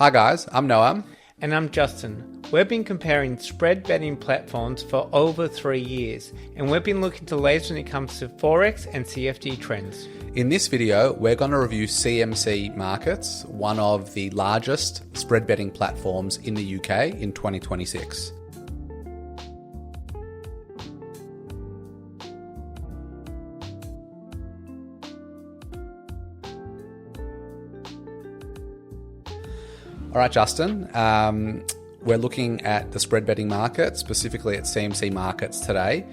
Hi guys, I'm Noam. And I'm Justin. We've been comparing spread betting platforms for over 3 years, and we've been looking to the latest when it comes to Forex and CFD trends. In this video, we're going to review CMC Markets, one of the largest spread betting platforms in the UK in 2026. All right, Justin, we're looking at the spread betting market, specifically at CMC Markets today.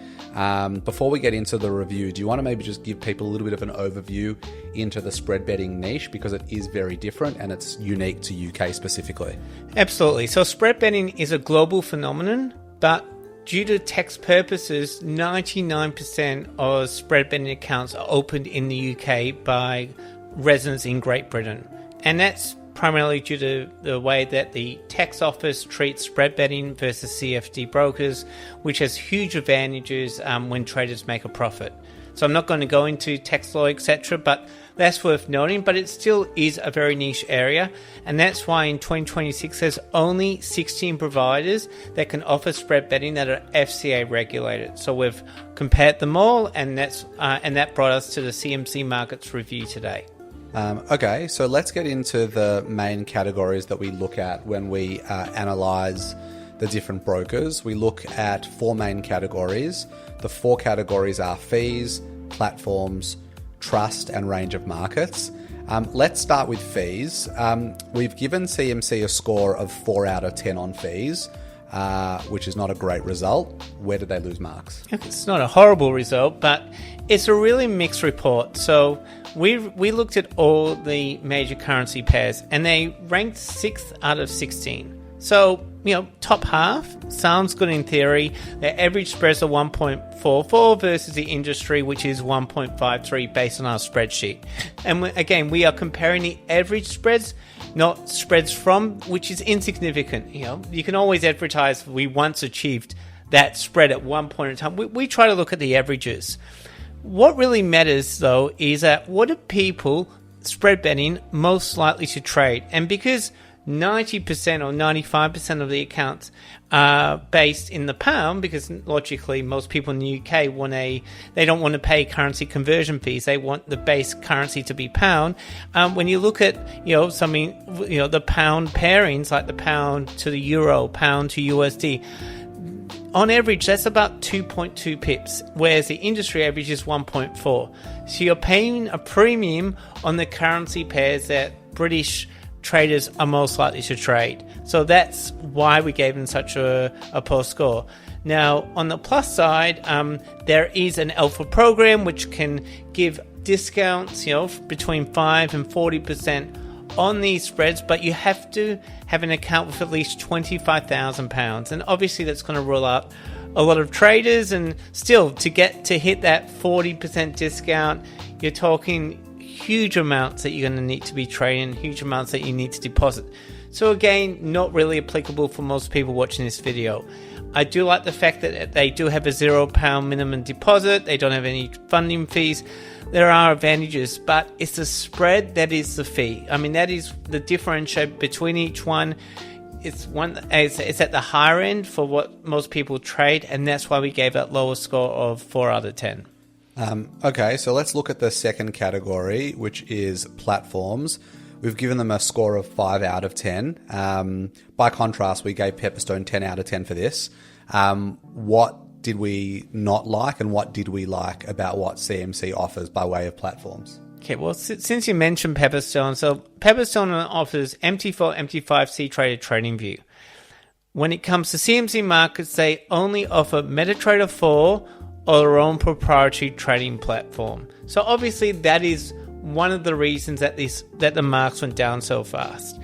Before we get into the review, do you want to maybe just give people a little bit of an overview into the spread betting niche, because it is very different and it's unique to UK specifically? Absolutely. So spread betting is a global phenomenon, but due to tax purposes, 99% of spread betting accounts are opened in the UK by residents in Great Britain. And that's primarily due to the way that the tax office treats spread betting versus CFD brokers, which has huge advantages when traders make a profit. So I'm not going to go into tax law, etc., but that's worth noting. But it still is a very niche area, and that's why in 2026 there's only 16 providers that can offer spread betting that are FCA regulated. So we've compared them all, and that brought us to the CMC Markets review today. Okay, so let's get into the main categories that we look at when we analyze the different brokers. We look at four main categories. The four categories are fees, platforms, trust, and range of markets. Let's start with fees. We've given CMC a score of 4 out of 10 on fees, which is not a great result. Where did they lose marks? It's not a horrible result, but it's a really mixed report. So we looked at all the major currency pairs, and they ranked 6th out of 16. So, top half sounds good in theory. Their average spreads are 1.44 versus the industry, which is 1.53 based on our spreadsheet. And again, we are comparing the average spreads, not spreads from, which is insignificant. You can always advertise we once achieved that spread at one point in time. We try to look at the averages. What really matters, though, is that what are people spread betting most likely to trade? And because 90% or 95% of the accounts are based in the pound, because logically most people in the UK they don't want to pay currency conversion fees. They want the base currency to be pound. When you look at the pound pairings, like the pound to the euro, pound to USD, on average, that's about 2.2 pips, whereas the industry average is 1.4. So you're paying a premium on the currency pairs that British traders are most likely to trade. So that's why we gave them such a poor score. Now, on the plus side, there is an alpha program which can give discounts, between 5 and 40% on these spreads, but you have to have an account with at least £25,000, and obviously that's going to rule out a lot of traders. And still, to hit that 40% discount, you're talking huge amounts that you're going to need to be trading, huge amounts that you need to deposit. So again, not really applicable for most people watching this video. I do like the fact that they do have a £0 minimum deposit. They don't have any funding fees. There are advantages, but it's the spread that is the fee. I mean, that is the differentiator between each one. It's at the higher end for what most people trade, and that's why we gave that lower score of 4 out of 10. Okay, so let's look at the second category, which is platforms. We've given them a score of 5 out of 10. By contrast, we gave Pepperstone 10 out of 10 for this. What did we not like, and what did we like about what CMC offers by way of platforms? Okay, well, since you mentioned Pepperstone, so Pepperstone offers MT4, MT5 C-Trader TradingView. When it comes to CMC Markets, they only offer MetaTrader 4 or their own proprietary trading platform. So obviously that is one of the reasons that the marks went down so fast.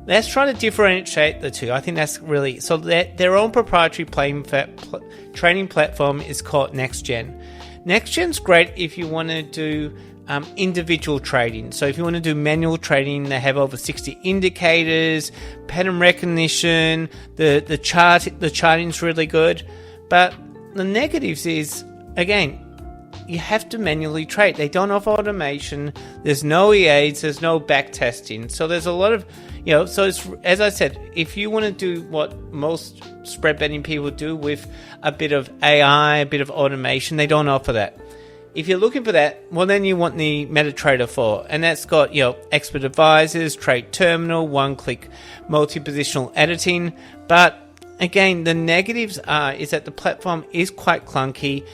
Let's try to differentiate the two. I think that's really... So their own proprietary trading platform is called NextGen. NextGen's great if you want to do individual trading. So if you want to do manual trading, they have over 60 indicators, pattern recognition, the charting's really good. But the negatives is, again, you have to manually trade. They don't offer automation. There's no EAs. There's no back testing. So there's a lot of, so it's, as I said, if you want to do what most spread betting people do with a bit of AI, a bit of automation, they don't offer that. If you're looking for that, well, then you want the MetaTrader 4, and that's got, expert advisors, trade terminal, one-click multi-positional editing. But again, the negatives is that the platform is quite clunky.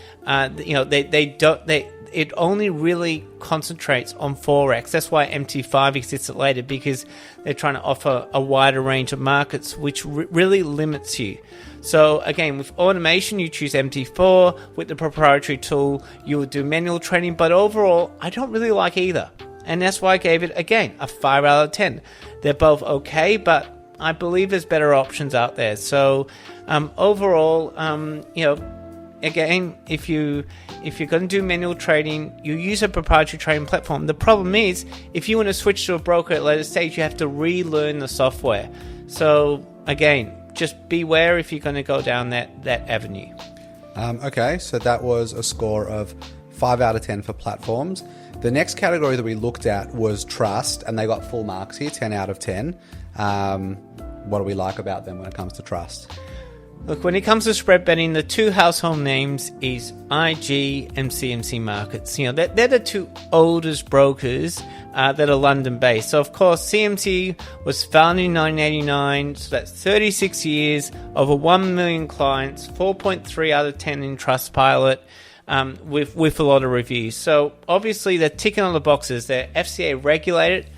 It only really concentrates on Forex. That's why MT5 exists later, because they're trying to offer a wider range of markets, which really limits you. So again, with automation, you choose MT4. With the proprietary tool, you will do manual trading. But overall, I don't really like either. And that's why I gave it, again, a 5 out of 10. They're both okay, but I believe there's better options out there. So overall, again, if you're going to do manual trading, you use a proprietary trading platform. The problem is, if you want to switch to a broker at a later stage, you have to relearn the software. So again, just beware if you're going to go down that avenue. Okay, so that was a score of 5 out of 10 for platforms. The next category that we looked at was trust, and they got full marks here, 10 out of 10. What do we like about them when it comes to trust? Look, when it comes to spread betting, the two household names is IG and CMC Markets. They're the two oldest brokers that are London-based. So, of course, CMC was founded in 1989, so that's 36 years, over 1 million clients, 4.3 out of 10 in Trustpilot, with a lot of reviews. So, obviously, they're ticking on the boxes. They're FCA regulated,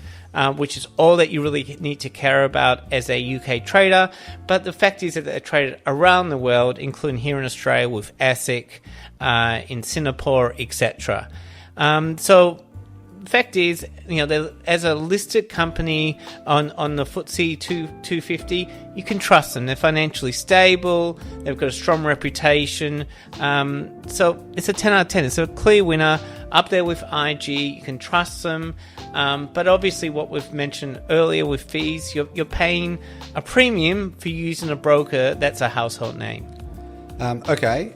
which is all that you really need to care about as a UK trader. But the fact is that they're traded around the world, including here in Australia with ASIC, in Singapore, etc. So the fact is, they're, as a listed company on the FTSE 250, you can trust them. They're financially stable. They've got a strong reputation. So it's a 10 out of 10. It's a clear winner. Up there with IG, you can trust them. But obviously what we've mentioned earlier with fees, you're paying a premium for using a broker that's a household name. Okay,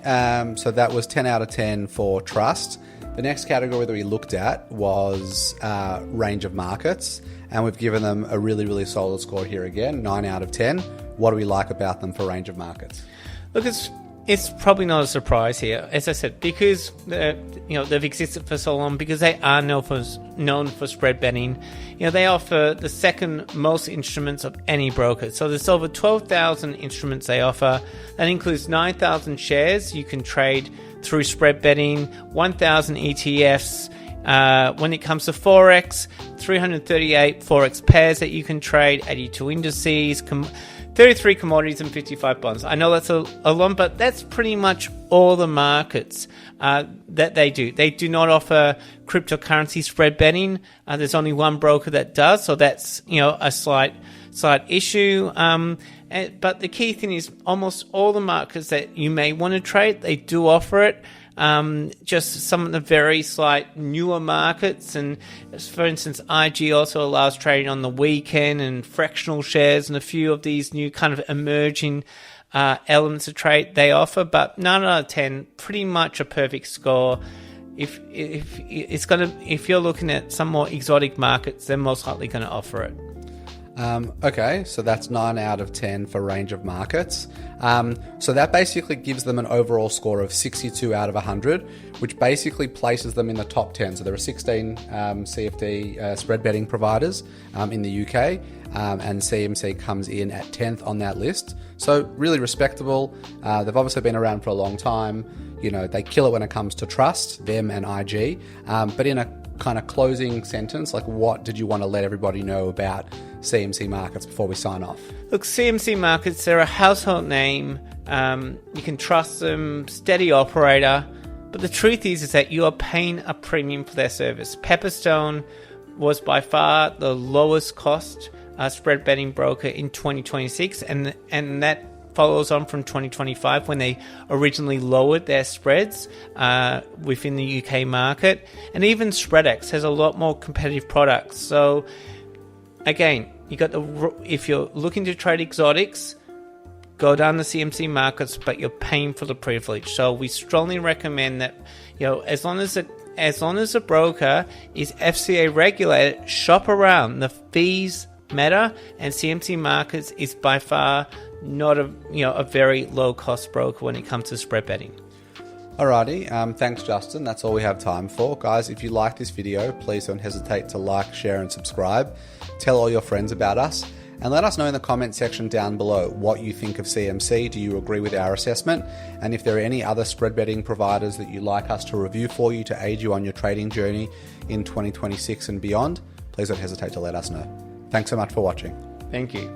so that was 10 out of 10 for trust. The next category that we looked at was range of markets, and we've given them a really, really solid score here again, 9 out of 10. What do we like about them for range of markets? Look, it's probably not a surprise here, as I said, because they've existed for so long, because they are known for spread betting. They offer the second most instruments of any broker. So there's over 12,000 instruments they offer. That includes 9,000 shares you can trade through spread betting, 1,000 ETFs. When it comes to Forex, 338 Forex pairs that you can trade, 82 indices, 33 commodities and 55 bonds. I know that's a lot, but that's pretty much all the markets that they do. They do not offer cryptocurrency spread betting. There's only one broker that does, so that's a slight issue. But the key thing is almost all the markets that you may want to trade, they do offer it. Just some of the very slight newer markets, and for instance, IG also allows trading on the weekend and fractional shares and a few of these new kind of emerging elements of trade they offer. But 9 out of 10, pretty much a perfect score. If you're looking at some more exotic markets, they're most likely going to offer it. Okay, so that's 9 out of 10 for range of markets. So that basically gives them an overall score of 62 out of 100, which basically places them in the top 10. So there are 16 CFD spread betting providers in the UK, and CMC comes in at 10th on that list. So really respectable. They've obviously been around for a long time. They kill it when it comes to trust, them and IG. But in a kind of closing sentence, like what did you want to let everybody know about CMC Markets before we sign off? Look, CMC Markets, they're a household name. You can trust them, steady operator. But the truth is that you are paying a premium for their service. Pepperstone was by far the lowest cost spread betting broker in 2026, and that follows on from 2025 when they originally lowered their spreads within the UK market. And even SpreadX has a lot more competitive products. So again, if you're looking to trade exotics, go down to CMC Markets, but you're paying for the privilege. So we strongly recommend that, as long as the broker is FCA regulated, shop around. The fees matter, and CMC Markets is by far not a very low cost broker when it comes to spread betting. Alrighty, thanks Justin. That's all we have time for. Guys, if you like this video, please don't hesitate to like, share and subscribe. Tell all your friends about us. And let us know in the comment section down below what you think of CMC. Do you agree with our assessment? And if there are any other spread betting providers that you'd like us to review for you to aid you on your trading journey in 2026 and beyond, please don't hesitate to let us know. Thanks so much for watching. Thank you.